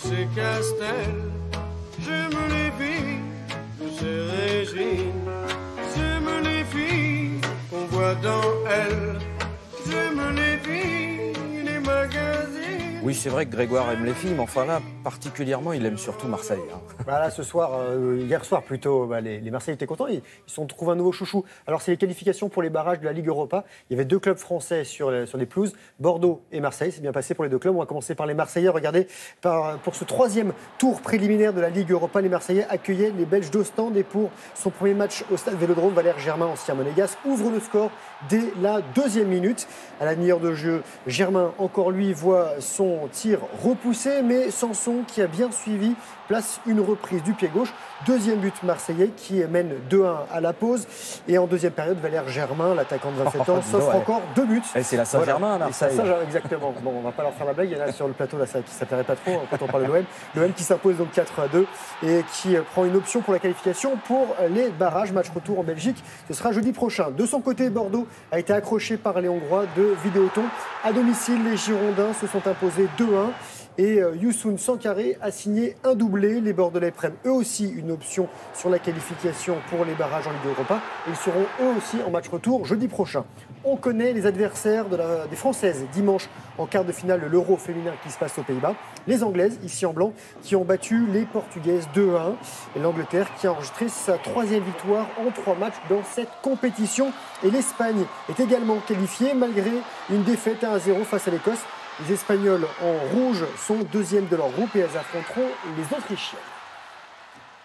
ces castels. J'aime les filles de ces régimes. J'aime les filles qu'on voit dans elles. J'aime les filles des magazines. Oui, c'est vrai que Grégoire aime les filles, mais enfin là, particulièrement, il aime surtout Marseille. Là, ce soir, hier soir plutôt, les Marseillais étaient contents. Ils se sont trouvés un nouveau chouchou. Alors, c'est les qualifications pour les barrages de la Ligue Europa. Il y avait deux clubs français sur les pelouses, Bordeaux et Marseille. C'est bien passé pour les deux clubs. On va commencer par les Marseillais. Regardez, pour ce troisième tour préliminaire de la Ligue Europa, les Marseillais accueillaient les Belges d'Ostende. Et pour son premier match au stade Vélodrome, Valère Germain, ancien monégasque, ouvre le score dès la deuxième minute. À la demi-heure de jeu, Germain, encore lui, voit son tir repoussé, mais Sanson, qui a bien suivi, place une reprise du pied gauche. Deuxième but marseillais qui mène 2-1 à la pause. Et en deuxième période, Valère Germain, l'attaquant de 27 ans, s'offre encore deux buts. Et c'est la Saint-Germain, là. Saint-Germain, exactement. Bon, on va pas leur faire la blague. Il y en a sur le plateau, là, ça plairait pas trop quand on parle de l'OM. L'OM qui s'impose donc 4-2 et qui prend une option pour la qualification pour les barrages. Match retour en Belgique. Ce sera jeudi prochain. De son côté, Bordeaux a été accroché par les Hongrois de Vidéoton. À domicile, les Girondins se sont imposés 2-1. Et Youssoun Sankaré a signé un doublé. Les Bordelais prennent eux aussi une option sur la qualification pour les barrages en Ligue Europa. Ils seront eux aussi en match retour jeudi prochain. On connaît les adversaires des Françaises dimanche en quart de finale de l'Euro féminin qui se passe aux Pays-Bas. Les Anglaises, ici en blanc, qui ont battu les Portugaises 2-1. Et l'Angleterre qui a enregistré sa troisième victoire en 3 matchs dans cette compétition. Et l'Espagne est également qualifiée malgré une défaite 1-0 face à l'Écosse. Les Espagnols en rouge sont deuxièmes de leur groupe et elles affronteront les Autrichiens.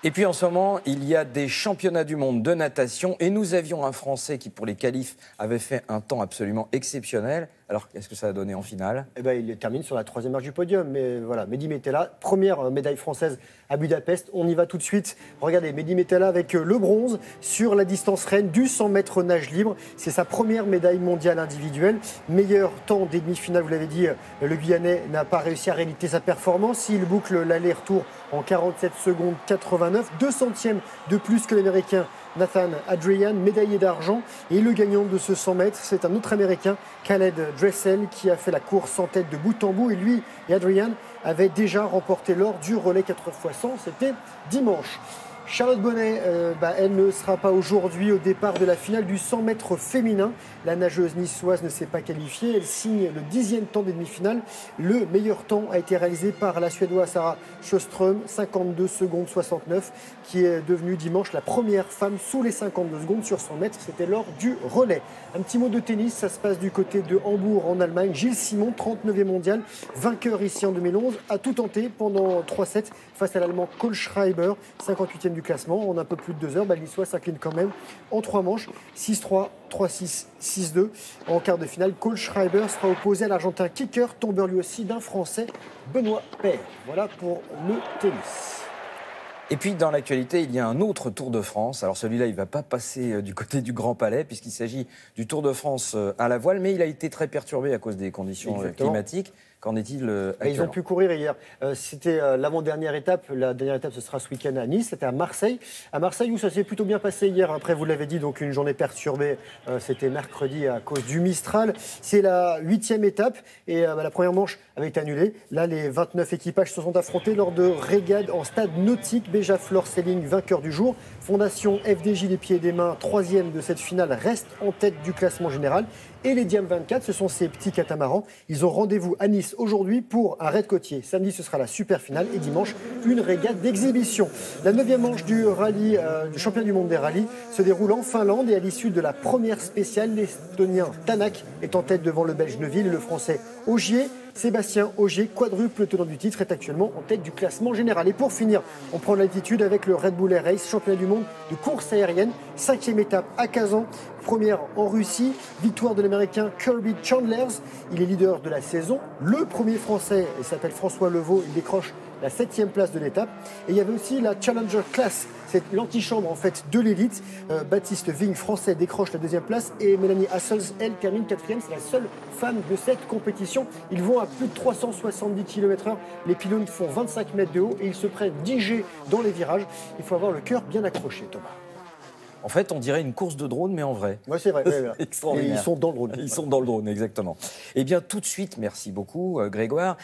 Et puis en ce moment, il y a des championnats du monde de natation et nous avions un Français qui, pour les qualifs, avait fait un temps absolument exceptionnel. Alors, qu'est-ce que ça a donné en finale ? Il termine sur la troisième marche du podium. Mais voilà, Mehdi Metella, première médaille française à Budapest. On y va tout de suite. Regardez, Mehdi Metella avec le bronze sur la distance reine du 100 mètres nage libre. C'est sa première médaille mondiale individuelle. Meilleur temps des demi-finales, vous l'avez dit, le Guyanais n'a pas réussi à réaliser sa performance. Il boucle l'aller-retour en 47 secondes 89. 2 centièmes de plus que l'Américain Nathan Adrian, médaillé d'argent. Et le gagnant de ce 100 mètres, c'est un autre Américain, Khaled Dressel, qui a fait la course en tête de bout en bout. Et lui et Adrian avaient déjà remporté l'or du relais 4x100. C'était dimanche. Charlotte Bonnet, elle ne sera pas aujourd'hui au départ de la finale du 100 mètres féminin. La nageuse niçoise ne s'est pas qualifiée. Elle signe le 10e temps des demi-finales. Le meilleur temps a été réalisé par la Suédoise Sarah Sjöström, 52 secondes 69, qui est devenue dimanche la première femme sous les 52 secondes sur 100 mètres. C'était lors du relais. Un petit mot de tennis, ça se passe du côté de Hambourg en Allemagne. Gilles Simon, 39e mondial, vainqueur ici en 2011, a tout tenté pendant 3 sets face à l'Allemand Kohlschreiber, 58e du classement. En un peu plus de 2 heures, le Niçois s'incline quand même en 3 manches, 6-3, 3-6, 6-2. En quart de finale, Kohlschreiber sera opposé à l'Argentin kicker, tombeur lui aussi d'un Français, Benoît Paire. Voilà pour le tennis. Et puis dans l'actualité, il y a un autre Tour de France. Alors celui-là, il ne va pas passer du côté du Grand Palais puisqu'il s'agit du Tour de France à la voile, mais il a été très perturbé à cause des conditions climatiques. Qu'en est-il Ils ont pu courir hier. C'était l'avant-dernière étape. La dernière étape, ce sera ce week-end à Nice. C'était à Marseille. À Marseille, où ça s'est plutôt bien passé hier. Après, vous l'avez dit, donc une journée perturbée. C'était mercredi à cause du Mistral. C'est la 8e étape. Et la première manche avait été annulée. Là, les 29 équipages se sont affrontés lors de régades en stade nautique. Béja Florcelling, vainqueur du jour. Fondation FDJ des pieds et des mains, 3e de cette finale, reste en tête du classement général. Et les Diam 24, ce sont ces petits catamarans. Ils ont rendez-vous à Nice aujourd'hui pour un raid côtier. Samedi, ce sera la super finale et dimanche, une régate d'exhibition. La 9e manche du rallye, du championnat du monde des rallyes, se déroule en Finlande et à l'issue de la première spéciale, l'Estonien Tanak est en tête devant le Belge Neuville et le Français Ogier. Sébastien Ogier, quadruple tenant du titre, est actuellement en tête du classement général. Et pour finir, on prend l'altitude avec le Red Bull Air Race, championnat du monde de course aérienne. 5e étape à Kazan, première en Russie. Victoire de l'Américain Kirby Chandlers. Il est leader de la saison. Le premier Français, il s'appelle François Levaux, il décroche la 7e place de l'étape. Et il y avait aussi la Challenger Class, c'est l'antichambre en fait de l'élite. Baptiste Vigne, français, décroche la 2e place et Mélanie Hassels, elle, termine 4e. C'est la seule femme de cette compétition. Ils vont à plus de 370 km/h. Les pylônes font 25 mètres de haut et ils se prennent 10 G dans les virages. Il faut avoir le cœur bien accroché, Thomas. En fait, on dirait une course de drone, mais en vrai. Oui, c'est vrai. C'est extraordinaire. Et ils sont dans le drone. Ils sont dans le drone, exactement. Eh bien, tout de suite, merci beaucoup, Grégoire.